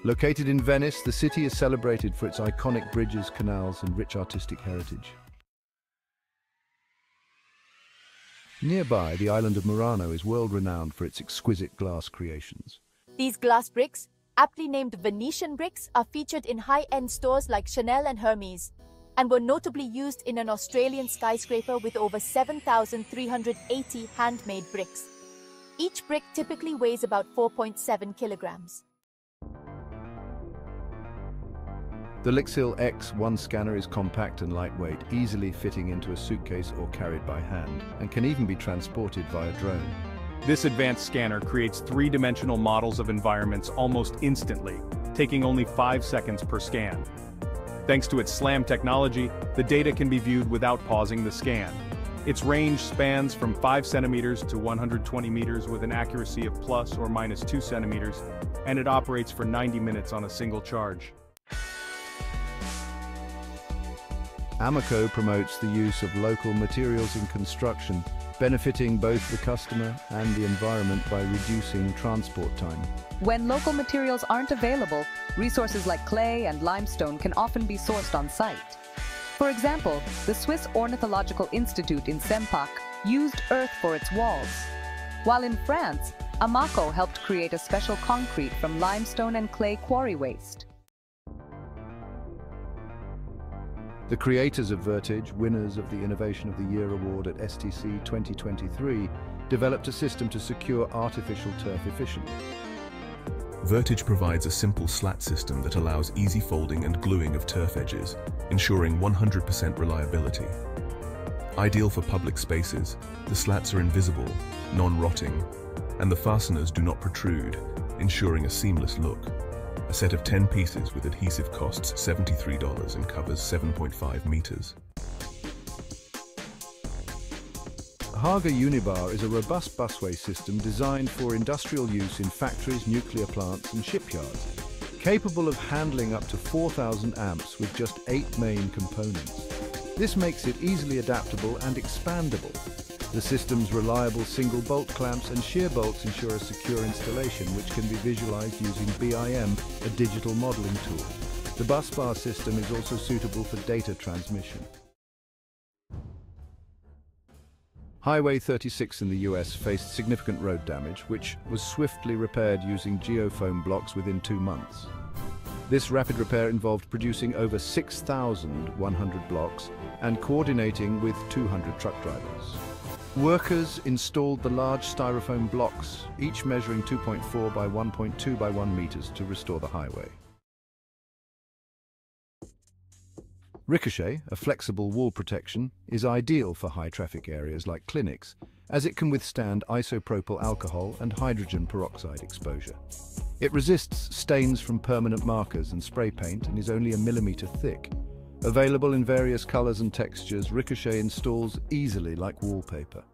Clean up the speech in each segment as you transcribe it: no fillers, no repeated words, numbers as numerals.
Located in Venice, the city is celebrated for its iconic bridges, canals, and rich artistic heritage. Nearby, the island of Murano is world-renowned for its exquisite glass creations. These glass bricks, aptly named Venetian bricks, are featured in high-end stores like Chanel and Hermes, and were notably used in an Australian skyscraper with over 7,380 handmade bricks. Each brick typically weighs about 4.7 kilograms. The Lixil X1 Scanner is compact and lightweight, easily fitting into a suitcase or carried by hand, and can even be transported via drone. This advanced scanner creates three-dimensional models of environments almost instantly, taking only 5 seconds per scan. Thanks to its SLAM technology, the data can be viewed without pausing the scan. Its range spans from 5 centimeters to 120 meters with an accuracy of plus or minus 2 centimeters, and it operates for 90 minutes on a single charge. Amaco promotes the use of local materials in construction, benefiting both the customer and the environment by reducing transport time. When local materials aren't available, resources like clay and limestone can often be sourced on site. For example, the Swiss Ornithological Institute in Sempac used earth for its walls, while in France, Amaco helped create a special concrete from limestone and clay quarry waste. The creators of VertEdge, winners of the Innovation of the Year award at STC 2023, developed a system to secure artificial turf efficiently. VertEdge provides a simple slat system that allows easy folding and gluing of turf edges, ensuring 100% reliability. Ideal for public spaces, the slats are invisible, non-rotting, and the fasteners do not protrude, ensuring a seamless look. A set of 10 pieces with adhesive costs $73 and covers 7.5 meters. Harga Unibar is a robust busway system designed for industrial use in factories, nuclear plants and shipyards, capable of handling up to 4,000 amps with just 8 main components. This makes it easily adaptable and expandable. The system's reliable single bolt clamps and shear bolts ensure a secure installation which can be visualized using BIM, a digital modeling tool. The bus bar system is also suitable for data transmission. Highway 36 in the US faced significant road damage, which was swiftly repaired using Geofoam blocks within 2 months. This rapid repair involved producing over 6,100 blocks and coordinating with 200 truck drivers. Workers installed the large styrofoam blocks, each measuring 2.4 by 1.2 by 1 meters to restore the highway. Ricochet, a flexible wall protection, is ideal for high-traffic areas like clinics, as it can withstand isopropyl alcohol and hydrogen peroxide exposure. It resists stains from permanent markers and spray paint and is only a millimeter thick. Available in various colors and textures, Ricochet installs easily like wallpaper.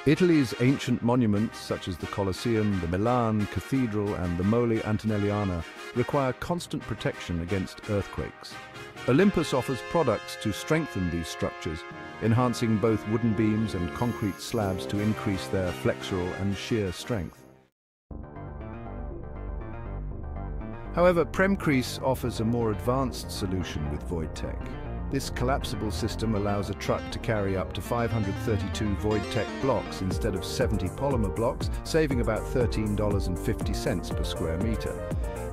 Italy's ancient monuments, such as the Colosseum, the Milan Cathedral, and the Mole Antonelliana, require constant protection against earthquakes. Olympus offers products to strengthen these structures, enhancing both wooden beams and concrete slabs to increase their flexural and shear strength. However, Premcrease offers a more advanced solution with VoidTech. This collapsible system allows a truck to carry up to 532 VoidTech blocks instead of 70 polymer blocks, saving about $13.50 per square meter.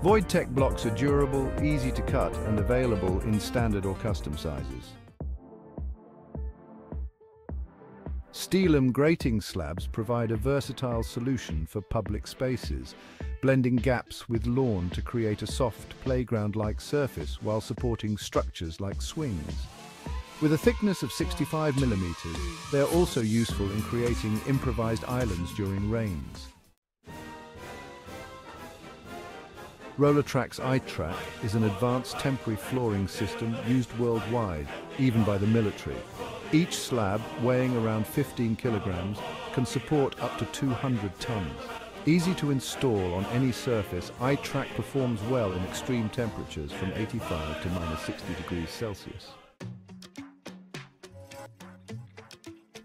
VoidTech blocks are durable, easy to cut, and available in standard or custom sizes. Steelum grating slabs provide a versatile solution for public spaces, blending gaps with lawn to create a soft playground-like surface while supporting structures like swings. With a thickness of 65 millimeters, they are also useful in creating improvised islands during rains. Rollertrack's iTrack is an advanced temporary flooring system used worldwide, even by the military. Each slab, weighing around 15 kilograms, can support up to 200 tons. Easy to install on any surface, iTrack performs well in extreme temperatures from 85 to -60 degrees Celsius.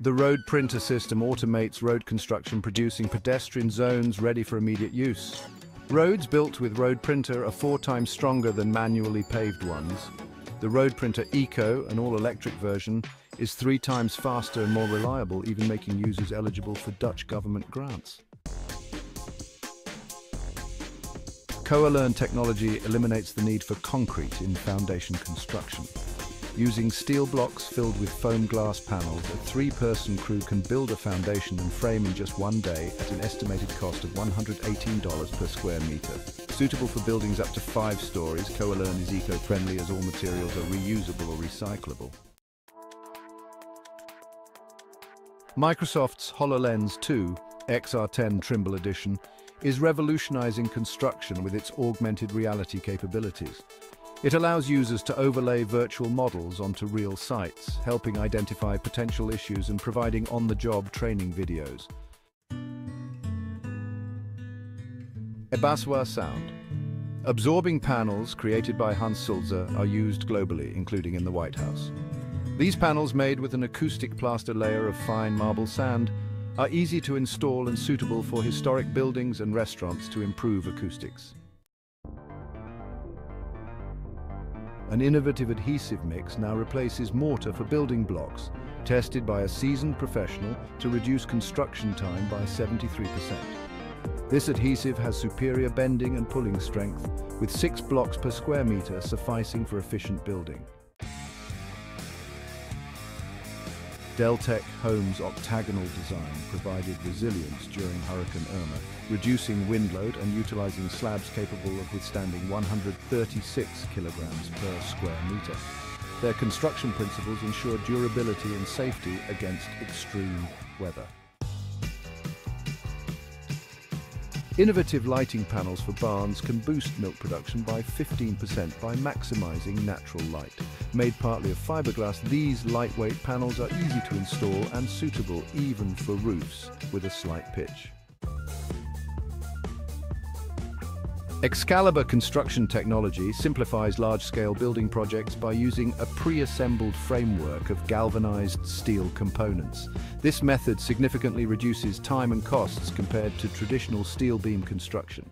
The road printer system automates road construction, producing pedestrian zones ready for immediate use. Roads built with road printer are 4 times stronger than manually paved ones. The road printer Eco, an all-electric version, is 3 times faster and more reliable, even making users eligible for Dutch government grants. Coalyrn technology eliminates the need for concrete in foundation construction. Using steel blocks filled with foam glass panels, a 3-person crew can build a foundation and frame in just 1 day at an estimated cost of $118 per square meter. Suitable for buildings up to 5 stories, Coalyrn is eco-friendly as all materials are reusable or recyclable. Microsoft's HoloLens 2 XR10 Trimble edition is revolutionizing construction with its augmented reality capabilities. It allows users to overlay virtual models onto real sites, helping identify potential issues and providing on-the-job training videos. Busway sound. Absorbing panels created by Hans Sulzer are used globally, including in the White House. These panels, made with an acoustic plaster layer of fine marble sand, are easy to install and suitable for historic buildings and restaurants to improve acoustics. An innovative adhesive mix now replaces mortar for building blocks, tested by a seasoned professional to reduce construction time by 73%. This adhesive has superior bending and pulling strength, with 6 blocks per square meter sufficing for efficient building. Deltec Home's octagonal design provided resilience during Hurricane Irma, reducing wind load and utilizing slabs capable of withstanding 136 kilograms per square meter. Their construction principles ensure durability and safety against extreme weather. Innovative lighting panels for barns can boost milk production by 15% by maximizing natural light. Made partly of fiberglass, these lightweight panels are easy to install and suitable even for roofs with a slight pitch. Excalibur construction technology simplifies large-scale building projects by using a pre-assembled framework of galvanized steel components. This method significantly reduces time and costs compared to traditional steel beam construction.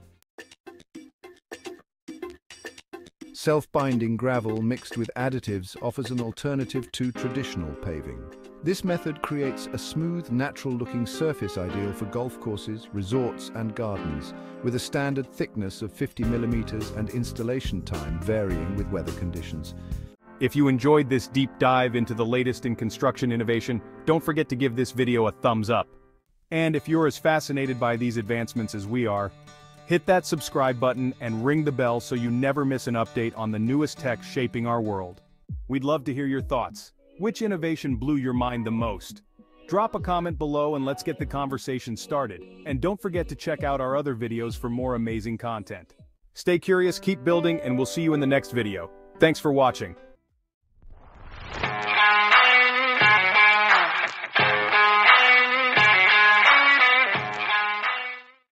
Self-binding gravel mixed with additives offers an alternative to traditional paving. This method creates a smooth, natural-looking surface ideal for golf courses, resorts and gardens, with a standard thickness of 50 millimeters and installation time varying with weather conditions. If you enjoyed this deep dive into the latest in construction innovation, don't forget to give this video a thumbs up. And if you're as fascinated by these advancements as we are, hit that subscribe button and ring the bell so you never miss an update on the newest tech shaping our world. We'd love to hear your thoughts. Which innovation blew your mind the most? Drop a comment below and let's get the conversation started. And don't forget to check out our other videos for more amazing content. Stay curious, keep building, and we'll see you in the next video. Thanks for watching.